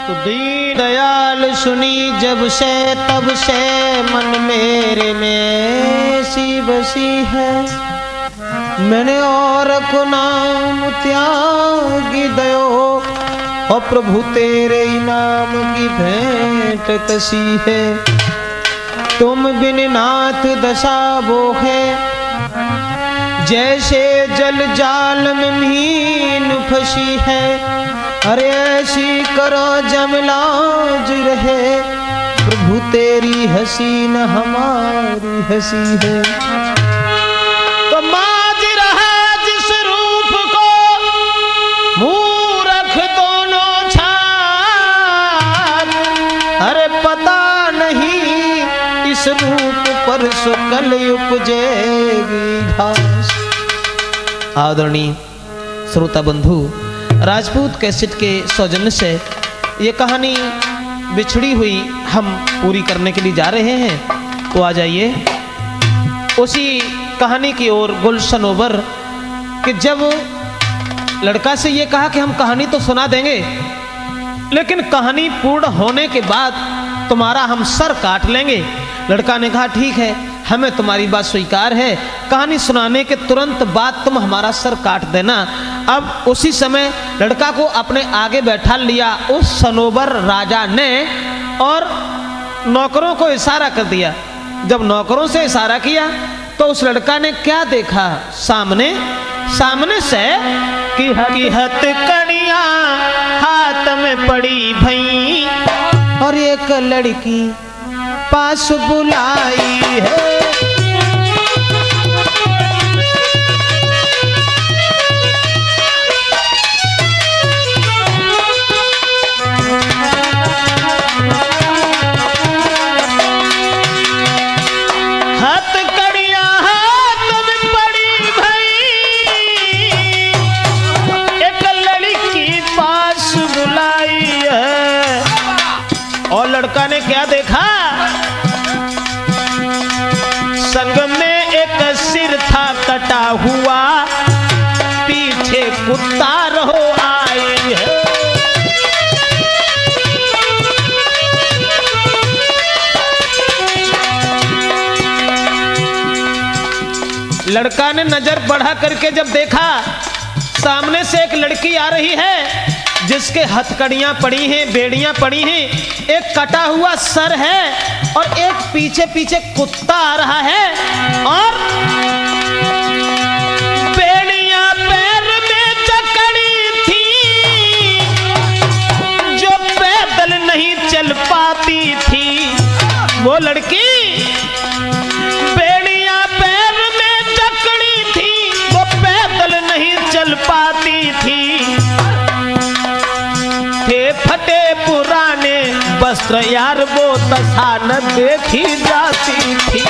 तो दीन दयाल सुनी जब से तब से मन मेरे में सी बसी है। मैंने और को नाम त्यागी दयो और प्रभु तेरे नाम की भेंट कसी है। तुम बिन नाथ दशा वो है जैसे जल जाल में मीन फंसी है। अरे ऐसी करो जमलाज रहे प्रभु तेरी हंसी न हमारी हंसी है। तो माज रहा जिस रूप को मूरख दोनों छात। अरे पता नहीं इस रूप पर सुकल उपजेगी घास। आदरणीय श्रोता बंधु, राजपूत कैसेट के सौजन्य से ये कहानी बिछड़ी हुई हम पूरी करने के लिए जा रहे हैं। तो आ जाइए उसी कहानी की ओर। गुलशन ओवर कि जब लड़का से ये कहा कि हम कहानी तो सुना देंगे लेकिन कहानी पूर्ण होने के बाद तुम्हारा हम सर काट लेंगे। लड़का ने कहा ठीक है, हमें तुम्हारी बात स्वीकार है, कहानी सुनाने के तुरंत बाद तुम हमारा सर काट देना। अब उसी समय लड़का को अपने आगे बैठा लिया उस सनोबर राजा ने और नौकरों को इशारा कर दिया। जब नौकरों से इशारा किया तो उस लड़का ने क्या देखा? सामने से कि हथकड़ियां हाथ में पड़ी भई और एक लड़की पास बुलाई है। हथकड़ियां हाथ में पड़ी भई एक लड़की पास बुलाई है। और लड़का ने क्या देखा? संग में एक सिर था कटा हुआ, पीछे कुत्ता रहो आई है। लड़का ने नजर बढ़ा करके जब देखा सामने से एक लड़की आ रही है जिसके हथकड़ियां पड़ी हैं, बेड़ियां पड़ी हैं, एक कटा हुआ सर है और एक पीछे पीछे कुत्ता आ रहा है और बेड़ियां पैर में जकड़ी थी जो पैदल नहीं चल पाती थी। वो लड़की बेड़ियां पैर में जकड़ी थी, वो पैदल नहीं चल पाती थी। थे फटे पुराने वस्त्र यार वो तथा न देखी जाती थी।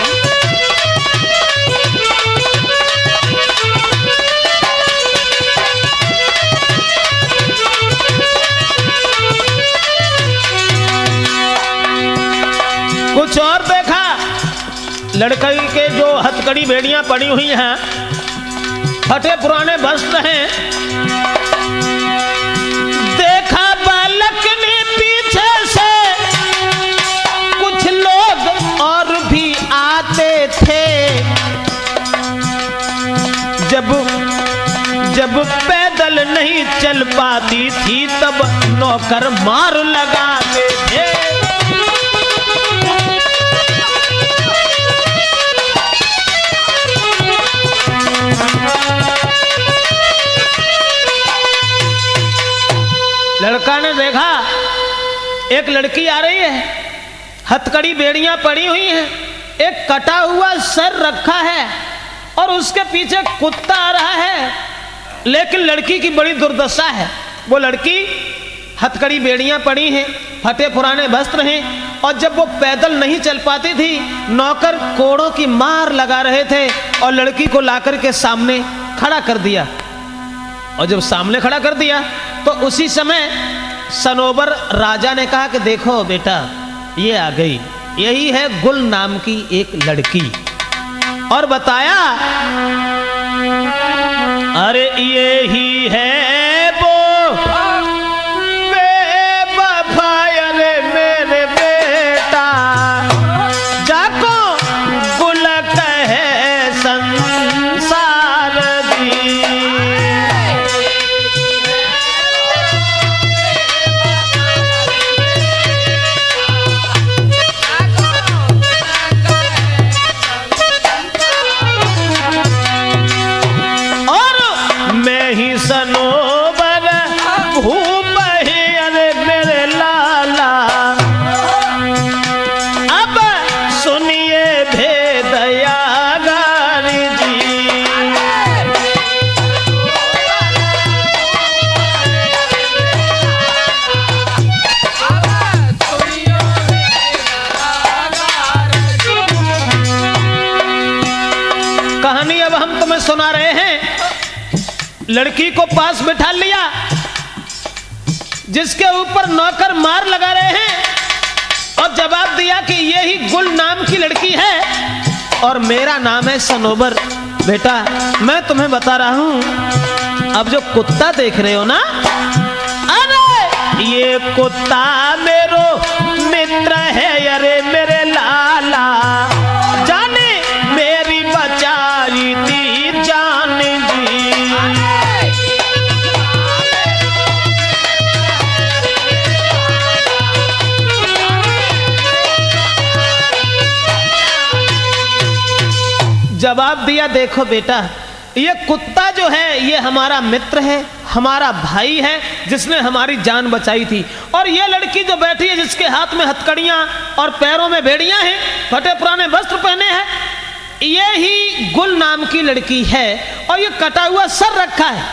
कुछ और देखा, लड़की के जो हथकड़ी बेड़ियां पड़ी हुई हैं, फटे पुराने वस्त्र हैं। देखा बालक ने पीछे से कुछ लोग और भी आते थे। जब पैदल नहीं चल पाती थी तब नौकर मार लगाते थे। लड़का ने देखा एक लड़की आ रही है, हथकड़ी बेड़ियां पड़ी हुई हैं, एक कटा हुआ सर रखा है और उसके पीछे कुत्ता आ रहा है। लेकिन लड़की की बड़ी दुर्दशा है। वो लड़की हथकड़ी बेड़ियां पड़ी हैं, फटे पुराने वस्त्र हैं और जब वो पैदल नहीं चल पाती थी नौकर कोड़ों की मार लगा रहे थे और लड़की को लाकर के सामने खड़ा कर दिया। और जब सामने खड़ा कर दिया तो उसी समय सनोबर राजा ने कहा कि देखो बेटा, ये आ गई, यही है गुल नाम की एक लड़की। और बताया अरे ये ही है वो बेवफा लड़की को पास बिठा लिया, जिसके ऊपर नौकर मार लगा रहे हैं, और जवाब दिया कि ये ही गुल नाम की लड़की है और मेरा नाम है सनोबर। बेटा मैं तुम्हें बता रहा हूं, अब जो कुत्ता देख रहे हो ना, अरे ये कुत्ता मेरो मित्र है, अरे मेरे लाला जाने मेरी बचाई थी जान जी। जवाब दिया, देखो बेटा ये कुत्ता जो है ये हमारा मित्र है, हमारा भाई है, जिसने हमारी जान बचाई थी। और ये लड़की जो बैठी है, जिसके हाथ में हथकड़ियां और पैरों में बेड़ियां हैं, फटे पुराने वस्त्र पहने हैं, ये ही गुल नाम की लड़की है, और ये कटा हुआ सर रखा है,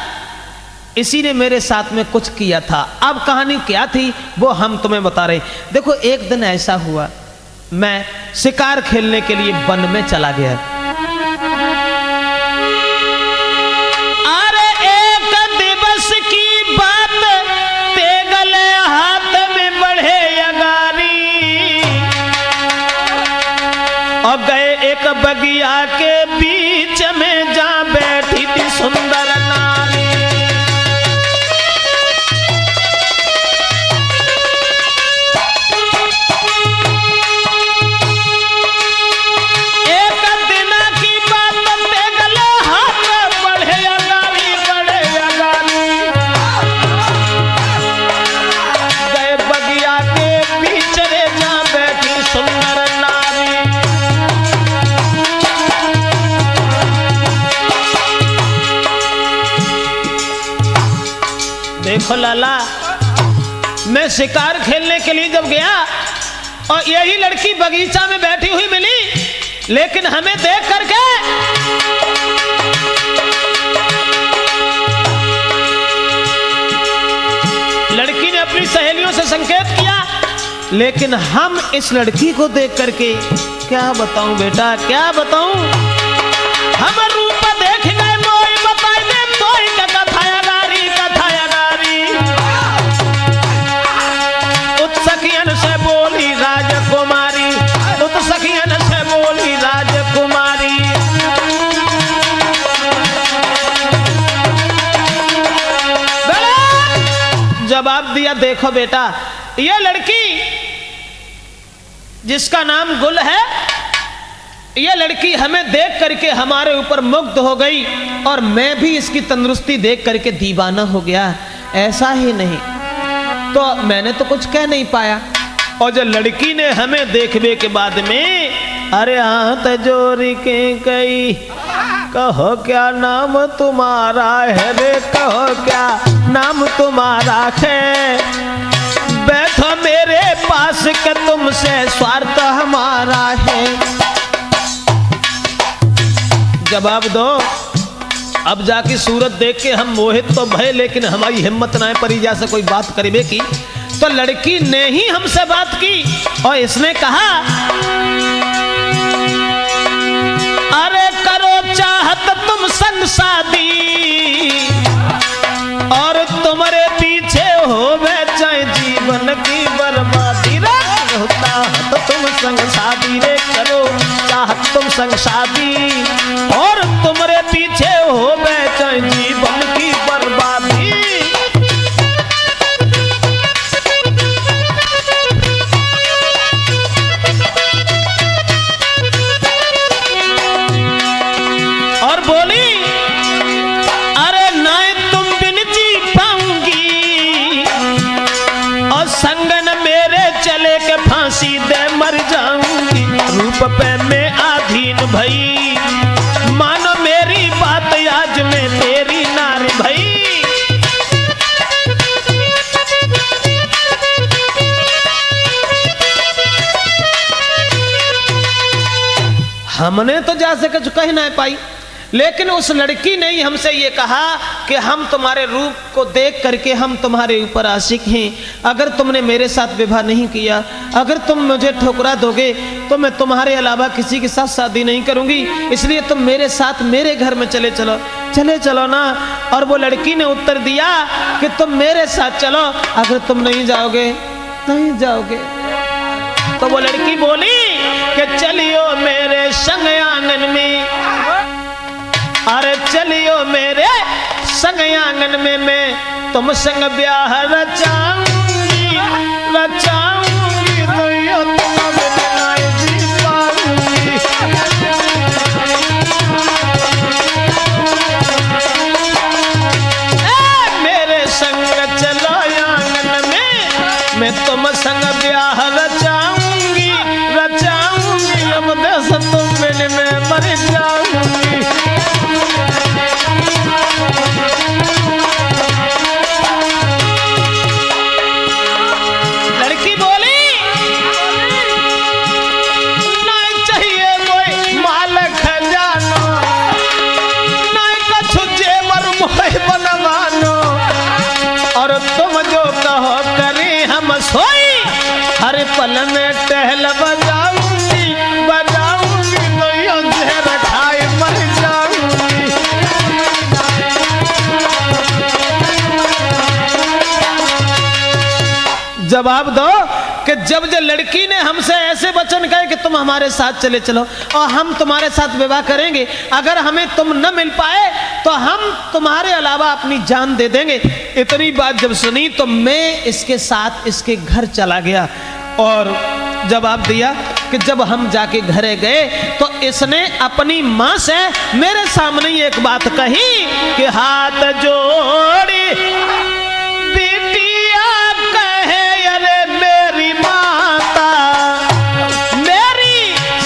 इसी ने मेरे साथ में कुछ किया था। अब कहानी क्या थी वो हम तुम्हें बता रहे। देखो एक दिन ऐसा हुआ, मैं शिकार खेलने के लिए वन में चला गया। अरे एक दिवस की बात, तेगल हाथ में बढ़े अगारी, और गए एक बगिया के बीच में, जहां बैठी थी सुंदर नारी। देखो लाला, मैं शिकार खेलने के लिए जब गया और यही लड़की बगीचा में बैठी हुई मिली, लेकिन हमें देख करके लड़की ने अपनी सहेलियों से संकेत किया, लेकिन हम इस लड़की को देख करके क्या बताऊं बेटा, क्या बताऊं, हम रूप देख गए मोई बताए दे तोई का कथाया नारी, कथाया नारी। उत्सखियन से बोली राजकुमारी, उत्सखियन से बोली राजकुमारी। जवाब दिया, देखो बेटा ये लड़की जिसका नाम गुल है, यह लड़की हमें देख करके हमारे ऊपर मुग्ध हो गई, और मैं भी इसकी तंदुरुस्ती देख करके दीवाना हो गया। ऐसा ही नहीं तो मैंने तो कुछ कह नहीं पाया, और जब लड़की ने हमें देखने के बाद में, अरे हाथ जोड़ के कही, कहो क्या नाम तुम्हारा है रे, कहो क्या नाम तुम्हारा है, बैठो मेरे पास के तुमसे स्वार्थ हमारा है। जवाब दो। अब जाके सूरत देख के हम मोहित तो भय, लेकिन हमारी हिम्मत ना परी जैसे कोई बात करीबे की। तो लड़की ने ही हमसे बात की और इसने कहा, अरे करो चाहत तुम संग शादी, और तुम्हारे पीछे हो चाहे जीवन की बर्बादी, होता तो तुम संग शादी रे, करो चाहत तुम संग शादी, और तुम्हारे पीछे हो चाहे जीवन की बर्बादी। और बोली, अरे ना तुम बिन जी पाऊंगी, और संगन मेरे चले के फांसी दे मर जाऊंगी, रूप पे मैं आधीन भई, मानो मेरी बात आज में तेरी नारी भई। हमने तो जैसे कुछ कह ना पाई, लेकिन उस लड़की ने ही हमसे ये कहा, कि हम तुम्हारे रूप को देख करके हम तुम्हारे ऊपर आशिक हैं। अगर तुमने मेरे साथ विवाह नहीं किया, अगर तुम मुझे ठुकरा दोगे तो मैं तुम्हारे अलावा किसी के साथ शादी नहीं करूंगी, इसलिए तुम मेरे साथ मेरे घर में चले चलो ना। और वो लड़की ने उत्तर दिया कि तुम मेरे साथ चलो, अगर तुम नहीं जाओगे तो वो लड़की बोली कि चलियो मेरे संग आंगन में, अरे चलियो मेरे संग आंगन में, मैं तुम संग ब्याह रचाऊंगी तो यो तुम बिना जी पाऊंगी। मेरे संग चलो आंगन में, मैं तुम संग ब्याह रचाऊंगी, अब देश तुम बिन में मर जाऊंगी। लड़की बोली नहीं चाहिए कोई माल खजानो, नहीं कछु जेवर मोह बनवानो, और तुम जो कहो करें हम सोई, हर पल में टहल बजाऊंगी तो यो जहर खाए मर जाऊंगी। जवाब दो कि जब लड़की ने हमसे ऐसे वचन कहे कि तुम हमारे साथ चले चलो और हम तुम्हारे साथ विवाह करेंगे, अगर हमें तुम न मिल पाए तो हम तुम्हारे अलावा अपनी जान दे देंगे। इतनी बात जब सुनी तो मैं इसके साथ इसके घर चला गया और जवाब दिया कि जब हम जाके घरे गए तो इसने अपनी माँ से मेरे सामने एक बात कही कि हाथ जोड़ी बिटिया कहे अरे मेरी माता, मेरी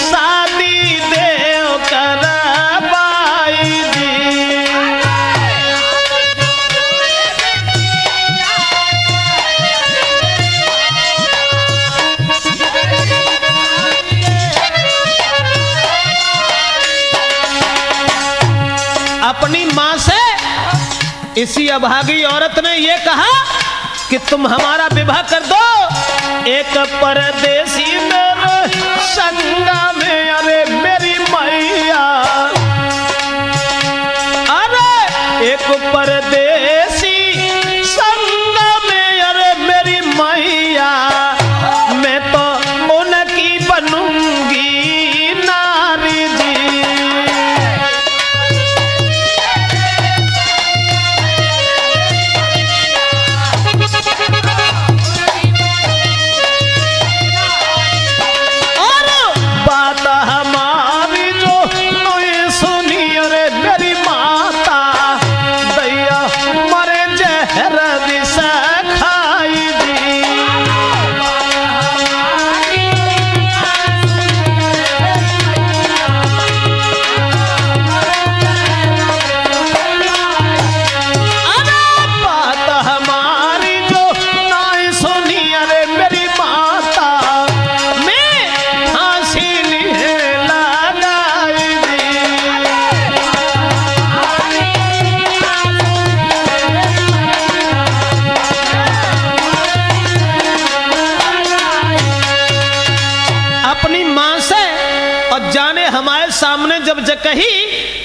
शादी देव करवाई दी। अपनी माँ से इसी अभागी औरत ने यह कहा कि तुम हमारा विवाह कर दो, एक परदेसी मेरे संगा में, अरे मेरी मैया, अरे एक परदेसी संगा में, अरे मेरी मैया, मैं तो उनकी बनूंगी नारी जी। सामने जब कही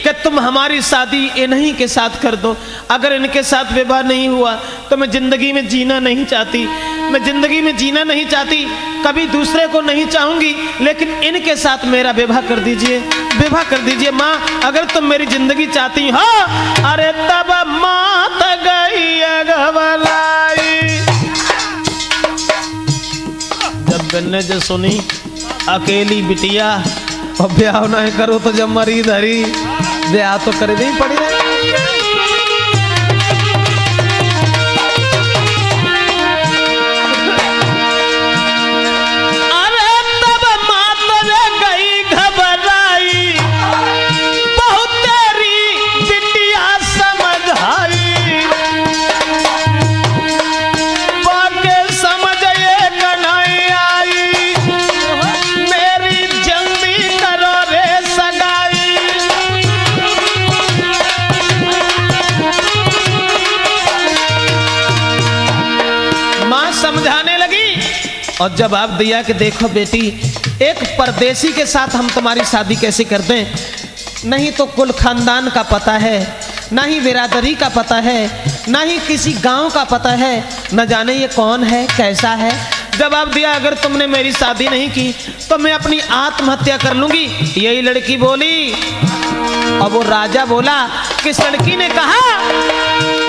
कि तुम हमारी शादी इन्हीं के साथ कर दो, अगर इनके साथ विवाह नहीं हुआ तो मैं जिंदगी में जीना नहीं चाहती, मैं जिंदगी में जीना नहीं चाहती, कभी दूसरे को नहीं चाहूंगी, लेकिन इनके साथ मेरा विवाह कर दीजिए माँ, अगर तुम मेरी जिंदगी चाहती हो। अरे तब मात गई घबराई, जब मैंने जो सुनी अकेली बिटिया और ब्याह ना करो तो जब मरी धरी, ब्याह तो कर नहीं पड़ी रहे। समझाने लगी और जवाब दिया कि देखो बेटी, एक परदेसी के साथ हम तुम्हारी शादी कैसे कर दें? नहीं तो कुल खानदान का पता है, ना ही बिरादरी का पता है, ना ही किसी गांव का पता है, न जाने ये कौन है, कैसा है। जवाब दिया अगर तुमने मेरी शादी नहीं की तो मैं अपनी आत्महत्या कर लूंगी, यही लड़की बोली। और वो राजा बोला, किस लड़की ने कहा?